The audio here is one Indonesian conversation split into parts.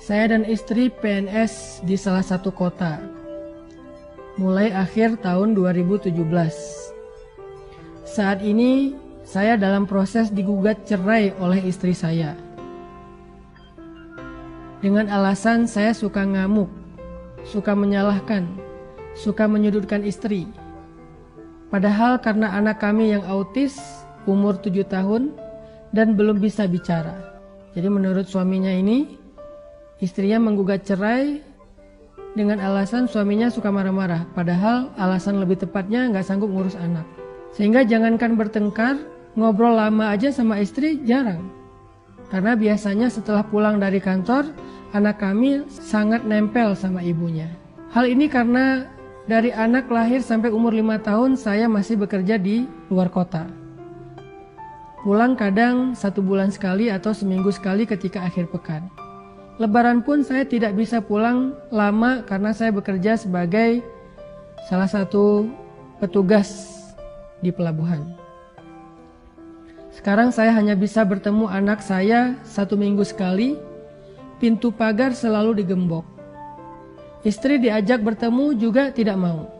Saya dan istri PNS di salah satu kota, mulai akhir tahun 2017. Saat ini saya dalam proses digugat cerai oleh istri saya. Dengan alasan saya suka ngamuk, suka menyalahkan, suka menyudutkan istri. Padahal karena anak kami yang autis, umur 7 tahun, dan belum bisa bicara. Jadi menurut suaminya ini, istrinya menggugat cerai dengan alasan suaminya suka marah-marah. Padahal alasan lebih tepatnya nggak sanggup ngurus anak. Sehingga jangankan bertengkar, ngobrol lama aja sama istri jarang. Karena biasanya setelah pulang dari kantor, anak kami sangat nempel sama ibunya. Hal ini karena dari anak lahir sampai umur 5 tahun saya masih bekerja di luar kota. Pulang kadang 1 bulan sekali atau seminggu sekali ketika akhir pekan. Lebaran pun saya tidak bisa pulang lama karena saya bekerja sebagai salah satu petugas di pelabuhan. Sekarang saya hanya bisa bertemu anak saya 1 minggu sekali, pintu pagar selalu digembok. Istri diajak bertemu juga tidak mau.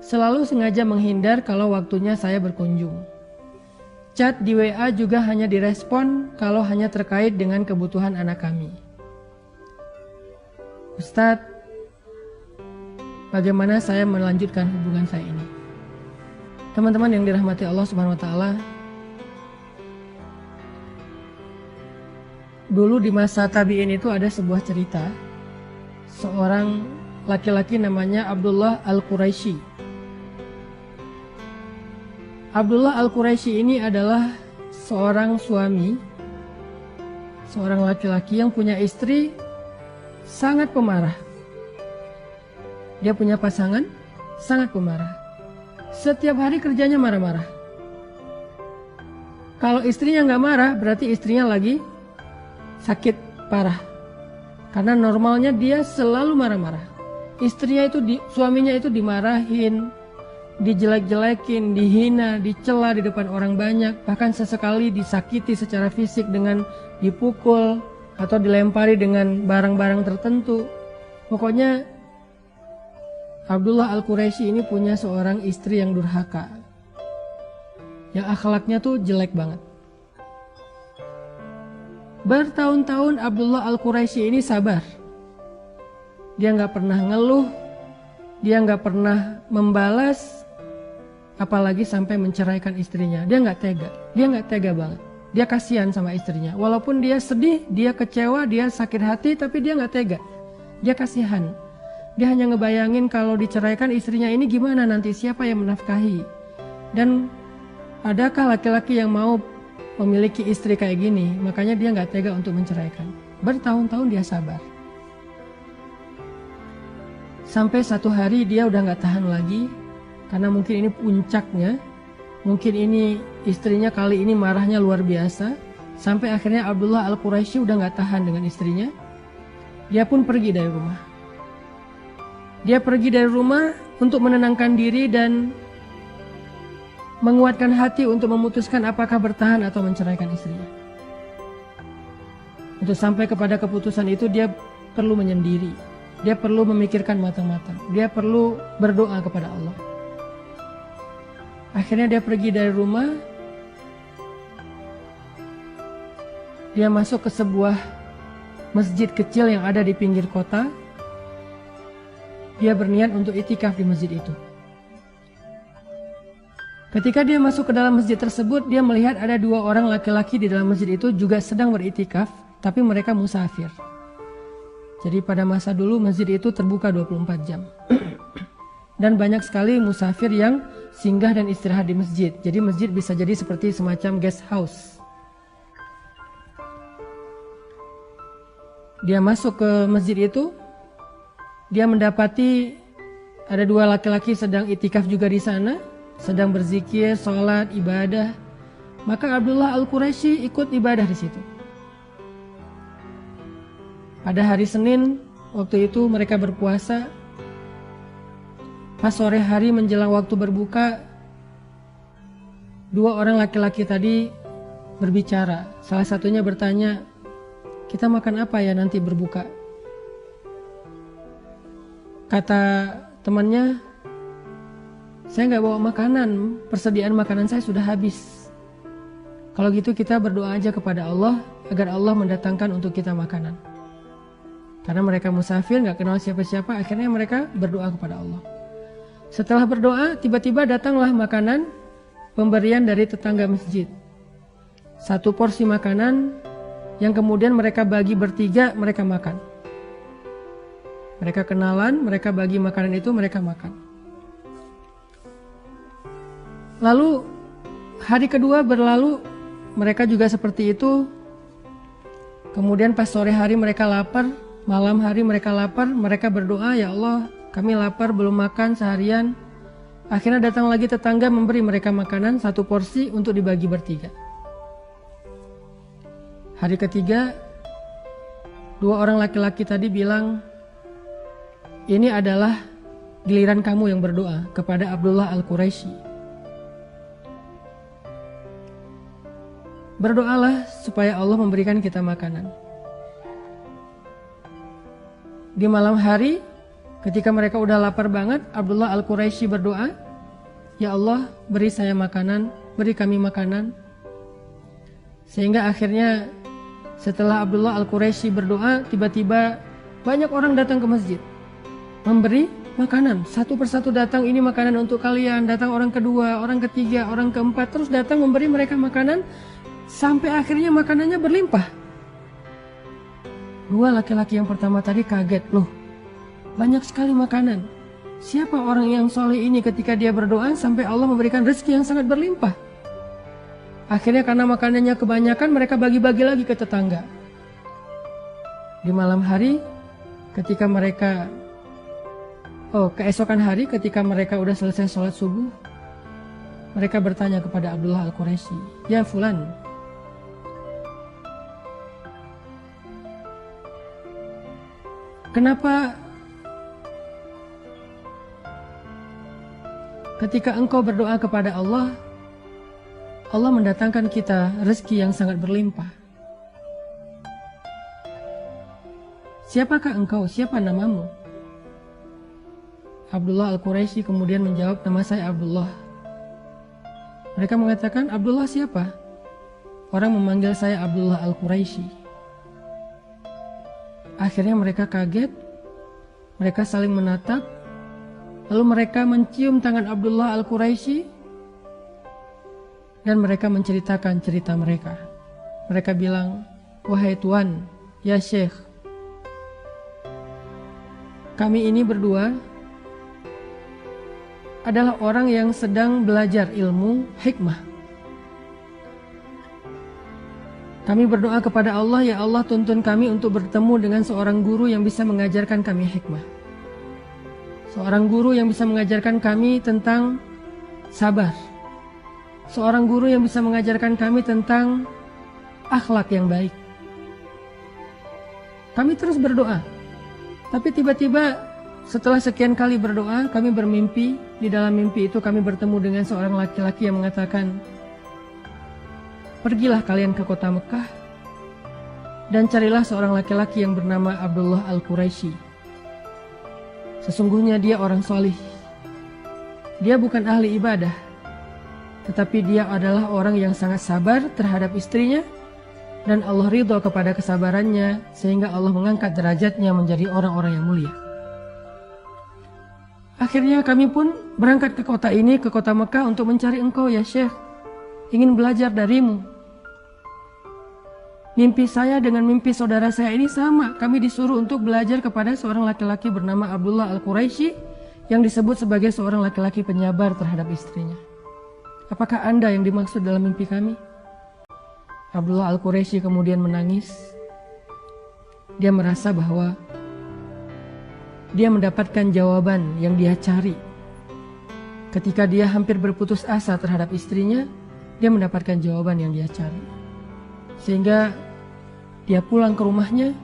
Selalu sengaja menghindar kalau waktunya saya berkunjung. Chat di WA juga hanya direspon kalau hanya terkait dengan kebutuhan anak kami. Ustadz, bagaimana saya melanjutkan hubungan saya ini? Teman-teman yang dirahmati Allah Subhanahu wa Ta'ala, dulu di masa tabi'in itu ada sebuah cerita. Seorang laki-laki namanya Abdullah Al-Quraisy. Abdullah Al-Quraisy ini adalah seorang suami, seorang laki-laki yang punya istri sangat pemarah. Dia punya pasangan sangat pemarah. Setiap hari kerjanya marah-marah. Kalau istrinya nggak marah, berarti istrinya lagi sakit parah. Karena normalnya dia selalu marah-marah. Suaminya itu dimarahin, dijelek-jelekin, dihina, dicela di depan orang banyak, bahkan sesekali disakiti secara fisik dengan dipukul atau dilempari dengan barang-barang tertentu. Pokoknya Abdullah Al-Quraisy ini punya seorang istri yang durhaka, yang akhlaknya tuh jelek banget. Bertahun-tahun Abdullah Al-Quraisy ini sabar. Dia nggak pernah ngeluh, dia nggak pernah membalas, apalagi sampai menceraikan istrinya. Dia nggak tega banget. Dia kasihan sama istrinya. Walaupun dia sedih, dia kecewa, dia sakit hati, tapi dia nggak tega. Dia kasihan. Dia hanya ngebayangin kalau diceraikan istrinya ini gimana nanti, siapa yang menafkahi. Dan adakah laki-laki yang mau memiliki istri kayak gini? Makanya dia nggak tega untuk menceraikan. Bertahun-tahun dia sabar. Sampai satu hari dia udah nggak tahan lagi, karena mungkin ini puncaknya. Mungkin ini istrinya kali ini marahnya luar biasa. Sampai akhirnya Abdullah Al-Quraisy udah gak tahan dengan istrinya. Dia pun pergi dari rumah. Dia pergi dari rumah untuk menenangkan diri dan menguatkan hati untuk memutuskan apakah bertahan atau menceraikan istrinya. Untuk sampai kepada keputusan itu dia perlu menyendiri. Dia perlu memikirkan matang-matang. Dia perlu berdoa kepada Allah. Akhirnya dia pergi dari rumah. Dia masuk ke sebuah masjid kecil yang ada di pinggir kota. Dia berniat untuk itikaf di masjid itu. Ketika dia masuk ke dalam masjid tersebut, dia melihat ada 2 orang laki-laki di dalam masjid itu juga sedang beritikaf, tapi mereka musafir. Jadi pada masa dulu masjid itu terbuka 24 jam. Dan banyak sekali musafir yang singgah dan istirahat di masjid. Jadi masjid bisa jadi seperti semacam guest house. Dia masuk ke masjid itu. Dia mendapati ada 2 laki-laki sedang itikaf juga di sana. Sedang berzikir, sholat, ibadah. Maka Abdullah Al-Quraisy ikut ibadah di situ. Pada hari Senin, waktu itu mereka berpuasa. Pas sore hari menjelang waktu berbuka, 2 orang laki-laki tadi berbicara. Salah satunya bertanya, kita makan apa ya nanti berbuka? Kata temannya, saya nggak bawa makanan, persediaan makanan saya sudah habis. Kalau gitu kita berdoa aja kepada Allah agar Allah mendatangkan untuk kita makanan. Karena mereka musafir, nggak kenal siapa-siapa, akhirnya mereka berdoa kepada Allah. Setelah berdoa, tiba-tiba datanglah makanan pemberian dari tetangga masjid. 1 porsi makanan yang kemudian mereka bagi bertiga, mereka makan. Mereka kenalan, mereka bagi makanan itu, mereka makan. Lalu hari kedua berlalu, mereka juga seperti itu. Kemudian pas sore hari mereka lapar, malam hari mereka lapar, mereka berdoa, ya Allah, kami lapar belum makan seharian. Akhirnya datang lagi tetangga memberi mereka makanan 1 porsi untuk dibagi bertiga. Hari ketiga, 2 orang laki-laki tadi bilang, ini adalah giliran kamu yang berdoa kepada Abdullah Al-Quraisy. Berdoalah supaya Allah memberikan kita makanan. Di malam hari, ketika mereka udah lapar banget, Abdullah Al-Quraisy berdoa, ya Allah, beri saya makanan, beri kami makanan. Sehingga akhirnya setelah Abdullah Al-Quraisy berdoa, tiba-tiba banyak orang datang ke masjid memberi makanan. 1 persatu datang, ini makanan untuk kalian. Datang orang kedua, orang ketiga, orang keempat, terus datang memberi mereka makanan sampai akhirnya makanannya berlimpah. 2 laki-laki yang pertama tadi kaget, loh, banyak sekali makanan. Siapa orang yang soleh ini ketika dia berdoa sampai Allah memberikan rezeki yang sangat berlimpah? Akhirnya karena makanannya kebanyakan, mereka bagi-bagi lagi ke tetangga. Di malam hari, ketika mereka keesokan hari ketika mereka udah selesai sholat subuh, mereka bertanya kepada Abdullah Al-Quraisy, ya Fulan, kenapa ketika engkau berdoa kepada Allah, Allah mendatangkan kita rezeki yang sangat berlimpah? Siapakah engkau? Siapa namamu? Abdullah Al-Quraisy kemudian menjawab, nama saya Abdullah. Mereka mengatakan, Abdullah siapa? Orang memanggil saya Abdullah Al-Quraisy. Akhirnya mereka kaget, mereka saling menatap, lalu mereka mencium tangan Abdullah Al-Quraisy dan mereka menceritakan cerita mereka. Mereka bilang, wahai Tuan, ya Syekh, kami ini berdua adalah orang yang sedang belajar ilmu hikmah. Kami berdoa kepada Allah, ya Allah, tuntun kami untuk bertemu dengan seorang guru yang bisa mengajarkan kami hikmah. Seorang guru yang bisa mengajarkan kami tentang sabar. Seorang guru yang bisa mengajarkan kami tentang akhlak yang baik. Kami terus berdoa. Tapi tiba-tiba setelah sekian kali berdoa, kami bermimpi. Di dalam mimpi itu kami bertemu dengan seorang laki-laki yang mengatakan, pergilah kalian ke kota Mekah dan carilah seorang laki-laki yang bernama Abdullah Al-Quraisy. Sesungguhnya dia orang solih. Dia bukan ahli ibadah, tetapi dia adalah orang yang sangat sabar terhadap istrinya, dan Allah ridho kepada kesabarannya, sehingga Allah mengangkat derajatnya menjadi orang-orang yang mulia. Akhirnya kami pun berangkat ke kota ini, ke kota Mekah untuk mencari engkau ya Syekh, ingin belajar darimu. Mimpi saya dengan mimpi saudara saya ini sama, kami disuruh untuk belajar kepada seorang laki-laki bernama Abdullah Al-Quraisy yang disebut sebagai seorang laki-laki penyabar terhadap istrinya. Apakah Anda yang dimaksud dalam mimpi kami? Abdullah Al-Quraisy kemudian menangis. Dia merasa bahwa dia mendapatkan jawaban yang dia cari. Ketika dia hampir berputus asa terhadap istrinya, dia mendapatkan jawaban yang dia cari. Sehingga dia pulang ke rumahnya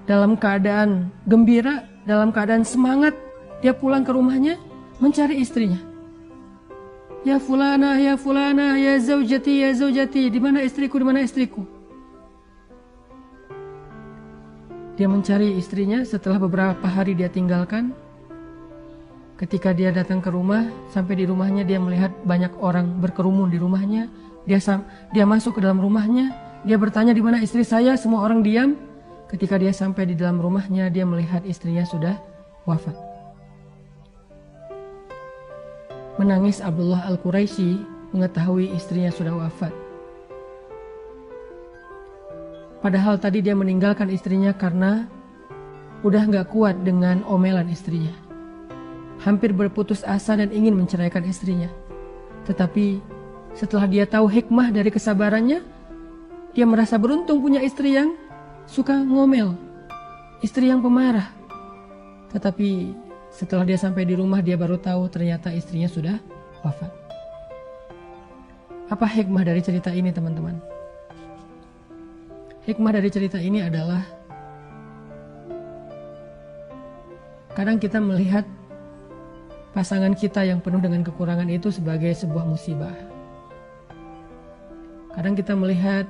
dalam keadaan gembira, dalam keadaan semangat. Dia pulang ke rumahnya mencari istrinya. Ya fulana, ya zaujati, di mana istriku, di mana istriku? Dia mencari istrinya. Setelah beberapa hari dia tinggalkan, Ketika dia datang ke rumah, sampai di rumahnya dia melihat banyak orang berkerumun di rumahnya. Dia masuk ke dalam rumahnya, dia bertanya di mana istri saya, semua orang diam. Ketika dia sampai di dalam rumahnya, dia melihat istrinya sudah wafat. Menangis Abdullah Al-Quraisy mengetahui istrinya sudah wafat. Padahal tadi dia meninggalkan istrinya karena udah gak kuat dengan omelan istrinya. Hampir berputus asa dan ingin menceraikan istrinya. Tetapi setelah dia tahu hikmah dari kesabarannya, dia merasa beruntung punya istri yang suka ngomel, istri yang pemarah. Tetapi setelah dia sampai di rumah, dia baru tahu ternyata istrinya sudah wafat. Apa hikmah dari cerita ini, teman-teman? Hikmah dari cerita ini adalah kadang kita melihat pasangan kita yang penuh dengan kekurangan itu sebagai sebuah musibah. Kadang kita melihat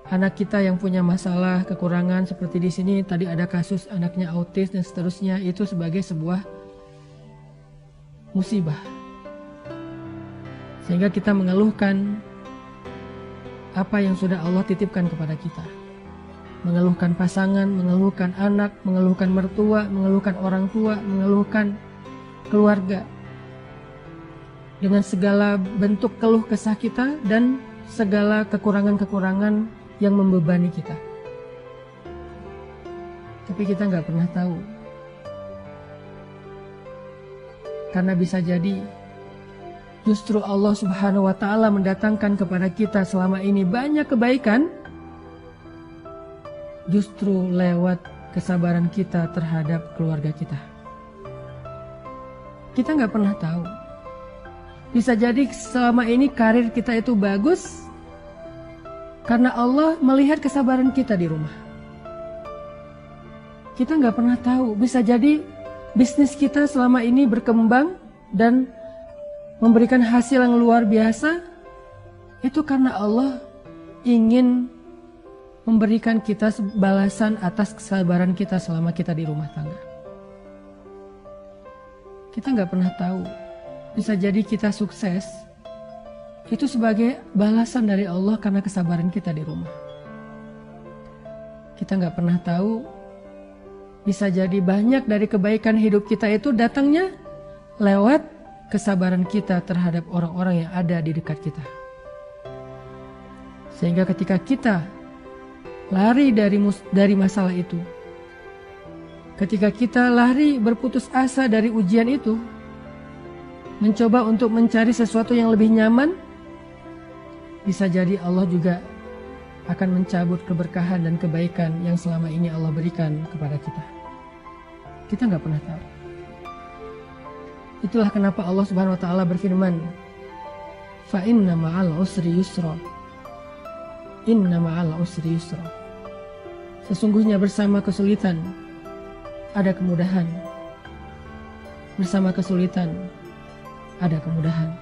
anak kita yang punya masalah, kekurangan seperti di sini tadi ada kasus anaknya autis dan seterusnya, itu sebagai sebuah musibah. Sehingga kita mengeluhkan apa yang sudah Allah titipkan kepada kita. Mengeluhkan pasangan, mengeluhkan anak, mengeluhkan mertua, mengeluhkan orang tua, mengeluhkan keluarga. Dengan segala bentuk keluh kesah kita dan segala kekurangan-kekurangan yang membebani kita. Tapi kita nggak pernah tahu. Karena bisa jadi justru Allah Subhanahu wa Ta'ala mendatangkan kepada kita selama ini banyak kebaikan justru lewat kesabaran kita terhadap keluarga kita. Kita nggak pernah tahu. Bisa jadi selama ini karir kita itu bagus karena Allah melihat kesabaran kita di rumah. Kita nggak pernah tahu. Bisa jadi bisnis kita selama ini berkembang dan memberikan hasil yang luar biasa, itu karena Allah ingin memberikan kita balasan atas kesabaran kita selama kita di rumah tangga. Kita nggak pernah tahu. Bisa jadi kita sukses itu sebagai balasan dari Allah karena kesabaran kita di rumah. Kita nggak pernah tahu. Bisa jadi banyak dari kebaikan hidup kita itu datangnya lewat kesabaran kita terhadap orang-orang yang ada di dekat kita. Sehingga ketika kita lari dari masalah itu, ketika kita lari berputus asa dari ujian itu, mencoba untuk mencari sesuatu yang lebih nyaman, bisa jadi Allah juga akan mencabut keberkahan dan kebaikan yang selama ini Allah berikan kepada kita. Kita nggak pernah tahu. Itulah kenapa Allah Subhanahu wa Ta'ala berfirman, fa inna ma'al usri yusra. Inna ma'al usri yusra. Sesungguhnya bersama kesulitan ada kemudahan. Bersama kesulitan ada kemudahan.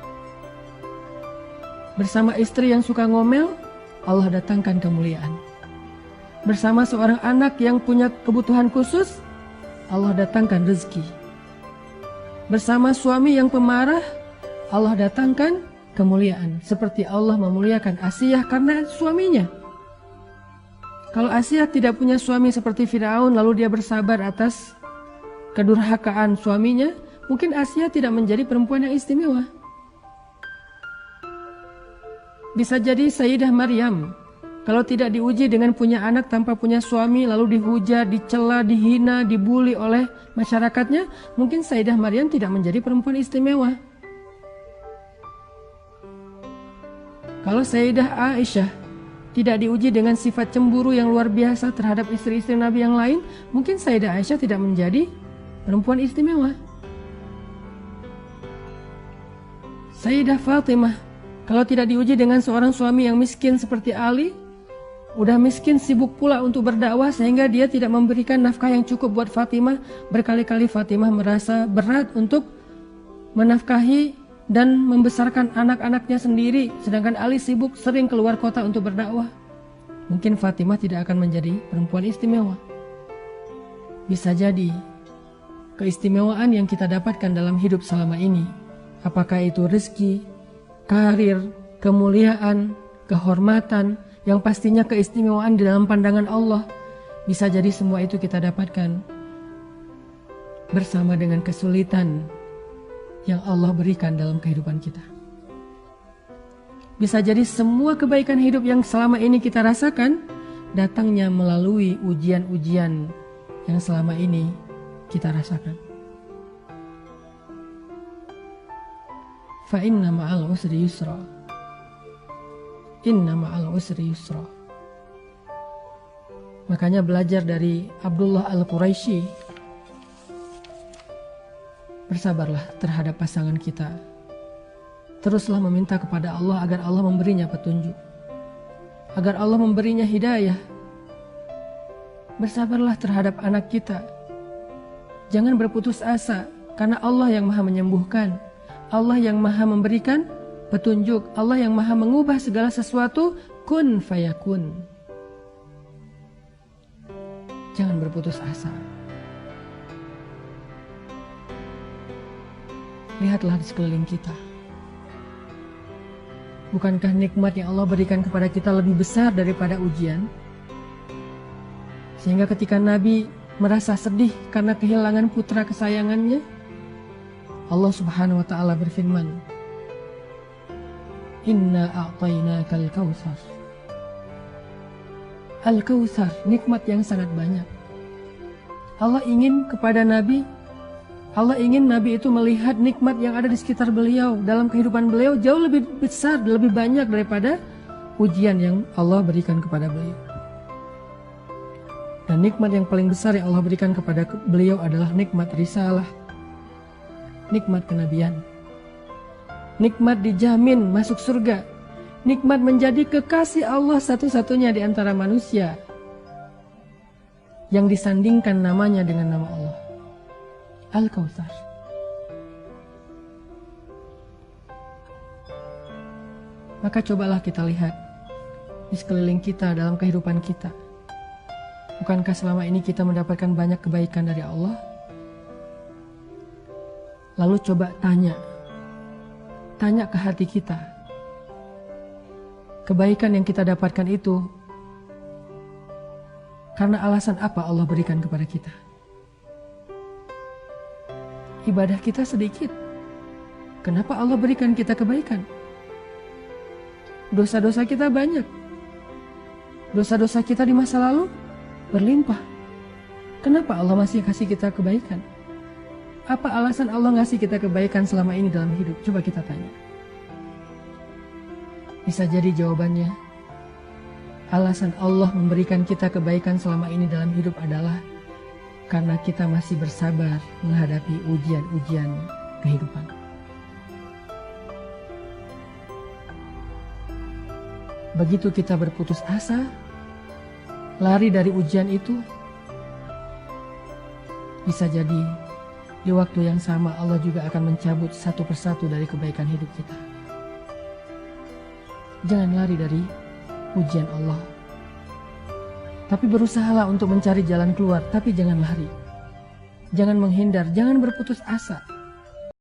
Bersama istri yang suka ngomel, Allah datangkan kemuliaan. Bersama seorang anak yang punya kebutuhan khusus, Allah datangkan rezeki. Bersama suami yang pemarah, Allah datangkan kemuliaan. Seperti Allah memuliakan Asiyah karena suaminya. Kalau Asiyah tidak punya suami seperti Firaun, lalu dia bersabar atas kedurhakaan suaminya, mungkin Asiyah tidak menjadi perempuan yang istimewa. Bisa jadi Sayyidah Maryam, kalau tidak diuji dengan punya anak tanpa punya suami, lalu dihujat, dicela, dihina, dibully oleh masyarakatnya, mungkin Sayyidah Maryam tidak menjadi perempuan istimewa. Kalau Sayyidah Aisyah tidak diuji dengan sifat cemburu yang luar biasa terhadap istri-istri Nabi yang lain, mungkin Sayyidah Aisyah tidak menjadi perempuan istimewa. Sayyidah Fatimah, kalau tidak diuji dengan seorang suami yang miskin seperti Ali, udah miskin, sibuk pula untuk berdakwah sehingga dia tidak memberikan nafkah yang cukup buat Fatimah. Berkali-kali Fatimah merasa berat untuk menafkahi dan membesarkan anak-anaknya sendiri, sedangkan Ali sibuk sering keluar kota untuk berdakwah. Mungkin Fatimah tidak akan menjadi perempuan istimewa. Bisa jadi keistimewaan yang kita dapatkan dalam hidup selama ini, apakah itu rezeki, karir, kemuliaan, kehormatan, yang pastinya keistimewaan di dalam pandangan Allah, bisa jadi semua itu kita dapatkan bersama dengan kesulitan yang Allah berikan dalam kehidupan kita. Bisa jadi semua kebaikan hidup yang selama ini kita rasakan datangnya melalui ujian-ujian yang selama ini kita rasakan. Fa inna ma'al usri yusra. Inna ma'al usri yusra. Makanya belajar dari Abdullah Al-Quraisy, bersabarlah terhadap pasangan kita. Teruslah meminta kepada Allah agar Allah memberinya petunjuk, agar Allah memberinya hidayah. Bersabarlah terhadap anak kita. Jangan berputus asa, karena Allah yang maha menyembuhkan, Allah yang maha memberikan petunjuk, Allah yang maha mengubah segala sesuatu. Kun fayakun. Jangan berputus asa. Lihatlah di sekeliling kita. Bukankah nikmat yang Allah berikan kepada kita lebih besar daripada ujian? Sehingga ketika Nabi merasa sedih karena kehilangan putra kesayangannya, Allah Subhanahu wa ta'ala berfirman, Inna a'tainakal kautsar. Al-Kautsar, nikmat yang sangat banyak. Allah ingin kepada Nabi, Allah ingin Nabi itu melihat nikmat yang ada di sekitar beliau, dalam kehidupan beliau jauh lebih besar, lebih banyak daripada ujian yang Allah berikan kepada beliau. Dan nikmat yang paling besar yang Allah berikan kepada beliau adalah nikmat risalah, nikmat kenabian, nikmat dijamin masuk surga, nikmat menjadi kekasih Allah satu-satunya di antara manusia yang disandingkan namanya dengan nama Allah, Al-Kautsar. Maka cobalah kita lihat di sekeliling kita, dalam kehidupan kita. Bukankah selama ini kita mendapatkan banyak kebaikan dari Allah? Lalu coba tanya ke hati kita, kebaikan yang kita dapatkan itu karena alasan apa Allah berikan kepada kita? Ibadah kita sedikit, kenapa Allah berikan kita kebaikan? Dosa-dosa kita banyak, dosa-dosa kita di masa lalu berlimpah, kenapa Allah masih kasih kita kebaikan? Apa alasan Allah ngasih kita kebaikan selama ini dalam hidup? Coba kita tanya. Bisa jadi jawabannya, alasan Allah memberikan kita kebaikan selama ini dalam hidup adalah karena kita masih bersabar menghadapi ujian-ujian kehidupan. Begitu kita berputus asa, lari dari ujian itu, bisa jadi di waktu yang sama Allah juga akan mencabut satu persatu dari kebaikan hidup kita. Jangan lari dari ujian Allah, tapi berusahalah untuk mencari jalan keluar, tapi jangan lari. Jangan menghindar, jangan berputus asa.